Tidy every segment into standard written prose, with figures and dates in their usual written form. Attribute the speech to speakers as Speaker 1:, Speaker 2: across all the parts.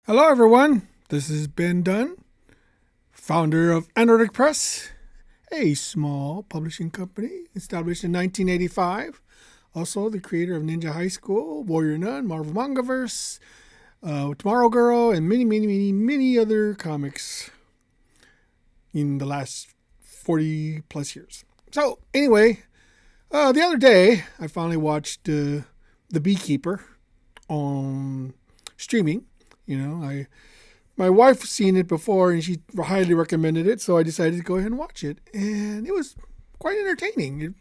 Speaker 1: Hello, everyone. This is Ben Dunn, founder of Antarctic Press, a small publishing company established in 1985. Also, the creator of Ninja High School, Warrior Nun, Marvel Mangaverse, Tomorrow Girl, and many other comics in the last 40 plus years. So, anyway, the other day, I finally watched The Beekeeper on streaming. My wife's seen it before and she highly recommended it, so I decided to go ahead and watch it. And it was quite entertaining. It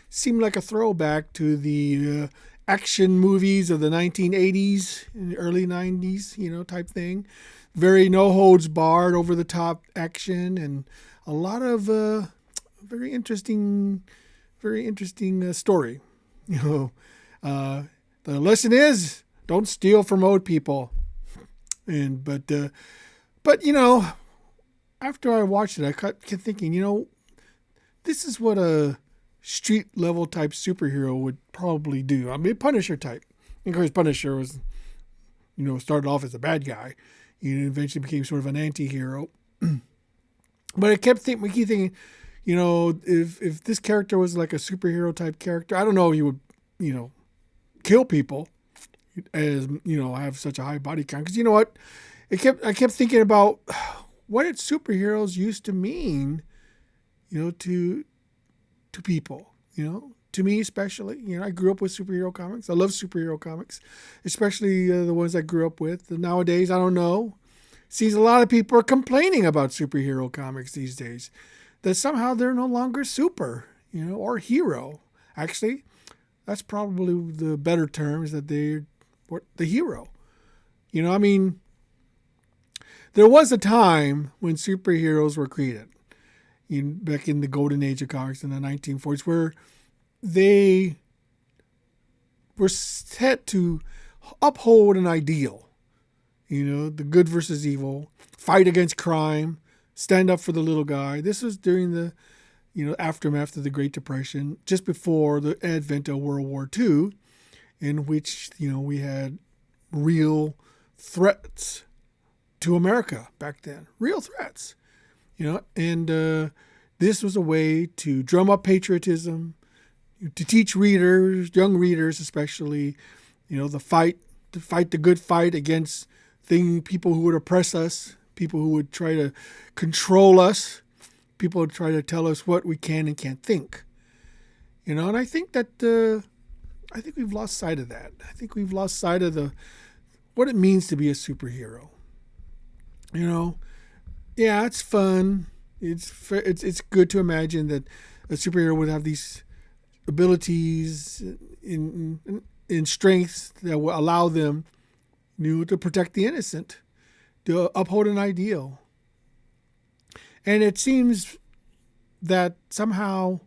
Speaker 1: seemed like a throwback to the action movies of the 1980s and early 90s, type thing. Very no holds barred, over the top action, and a lot of very interesting, story. You know, the lesson is don't steal from old people. And but after I watched it, I kept thinking, this is what a street level type superhero would probably do. I mean, Punisher type. And of course, Punisher was, started off as a bad guy. He eventually became sort of an anti-hero. But I kept thinking, if this character was like a superhero type character, I don't know, he would, kill people, as have such a high body count. Because you know what, I kept thinking about what did superheroes used to mean, to people. To me especially. I grew up with superhero comics. I love superhero comics, especially the ones I grew up with. And nowadays, I don't know. Seems a lot of people are complaining about superhero comics these days, that somehow they're no longer super, or hero. Actually, that's probably the better term, is that they're the hero. I mean, there was a time when superheroes were created, back in the golden age of comics in the 1940s, where they were set to uphold an ideal. The good versus evil, fight against crime, stand up for the little guy. This was during the aftermath of the Great Depression, just before the advent of World War II, in which we had real threats to America back then, real threats, and this was a way to drum up patriotism, to teach readers, young readers especially, to fight the good fight against people who would oppress us, people who would try to control us, people who would try to tell us what we can and can't think, and I think that. I think we've lost sight of that. I think we've lost sight of what it means to be a superhero. Yeah, it's fun. It's good to imagine that a superhero would have these abilities in strengths that will allow them, to protect the innocent, to uphold an ideal. And it seems that somehow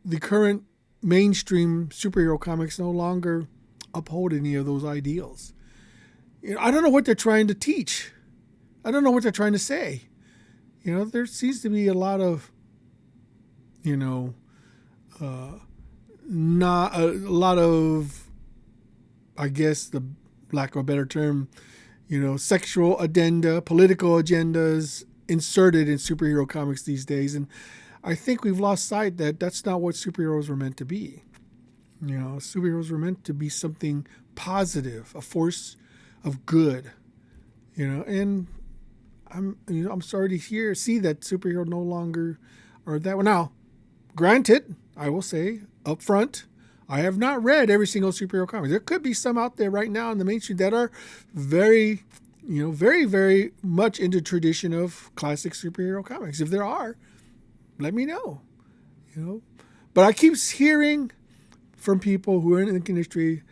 Speaker 1: the current mainstream superhero comics no longer uphold any of those ideals. I don't know what they're trying to teach. I don't know what they're trying to say. There seems to be a lot of, not a lot of, I guess, the lack of a better term, sexual agenda, political agendas inserted in superhero comics these days. And I think we've lost sight that that's not what superheroes were meant to be. Superheroes were meant to be something positive, a force of good. And I'm sorry to see that superheroes no longer are that. Well, now, granted, I will say up front, I have not read every single superhero comic. There could be some out there right now in the mainstream that are very, very, very much into tradition of classic superhero comics. If there are, let me know. But I keep hearing from people who are in the industry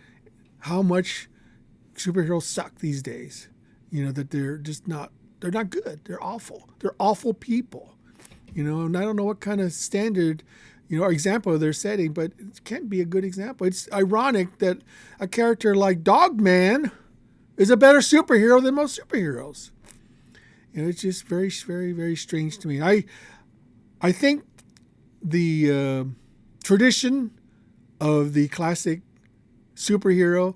Speaker 1: how much superheroes suck these days. That they're not good. They're awful. They're awful people. And I don't know what kind of standard, or example they're setting, but it can't be a good example. It's ironic that a character like Dogman is a better superhero than most superheroes. It's just very, very, very strange to me. I think the tradition of the classic superhero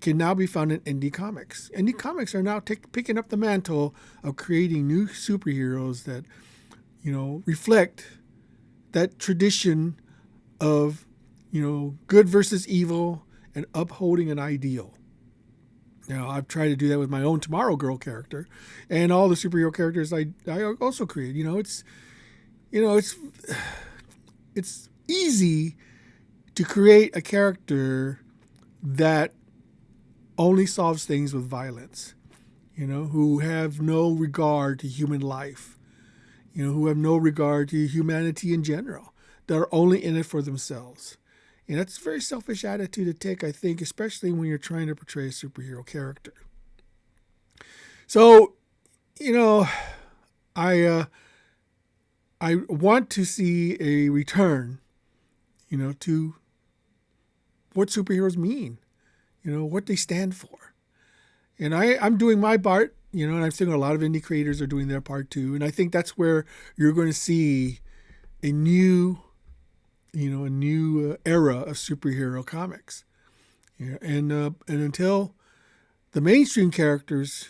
Speaker 1: can now be found in indie comics. Indie comics are now picking up the mantle of creating new superheroes that, reflect that tradition of, good versus evil and upholding an ideal. I've tried to do that with my own Tomorrow Girl character, and all the superhero characters I also create. It's easy to create a character that only solves things with violence, who have no regard to human life, who have no regard to humanity in general, that are only in it for themselves. And that's a very selfish attitude to take, I think, especially when you're trying to portray a superhero character. So, I want to see a return, to what superheroes mean, what they stand for. And I'm doing my part, and I'm thinking a lot of indie creators are doing their part too. And I think that's where you're going to see a new era of superhero comics. And until the mainstream characters,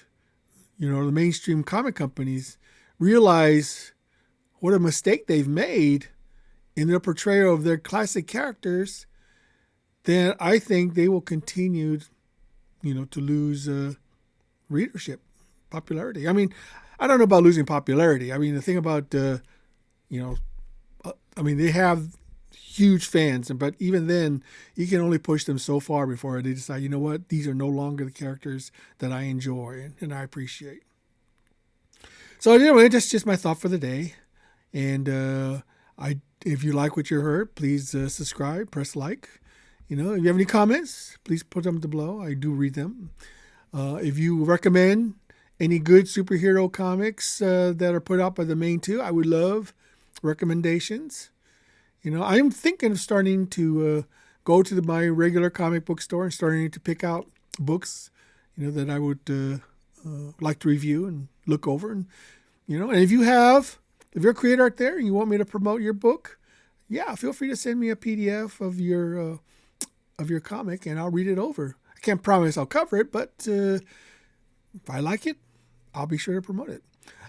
Speaker 1: the mainstream comic companies realize what a mistake they've made in their portrayal of their classic characters, then I think they will continue, to lose readership, popularity. I mean, I don't know about losing popularity. I mean, the thing about, they have huge fans, but even then, you can only push them so far before they decide, these are no longer the characters that I enjoy and I appreciate. So anyway, that's just my thought for the day. And if you like what you heard, please subscribe, press like. If you have any comments, please put them below. I do read them. If you recommend any good superhero comics that are put out by the main two, I would love recommendations. I'm thinking of starting to go to my regular comic book store and starting to pick out books, that I would like to review and look over. And, and if you're a creator out there and you want me to promote your book, feel free to send me a PDF of your comic and I'll read it over. I can't promise I'll cover it, but if I like it, I'll be sure to promote it.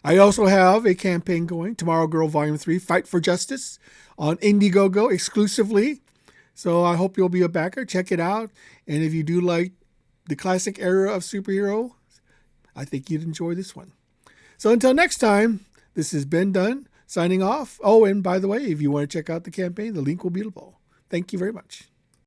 Speaker 1: I also have a campaign going, Tomorrow Girl Volume 3, Fight for Justice, on Indiegogo exclusively. So I hope you'll be a backer. Check it out. And if you do like the classic era of superhero, I think you'd enjoy this one. So until next time, this is Ben Dunn signing off. Oh, and by the way, if you want to check out the campaign, the link will be below. Thank you very much.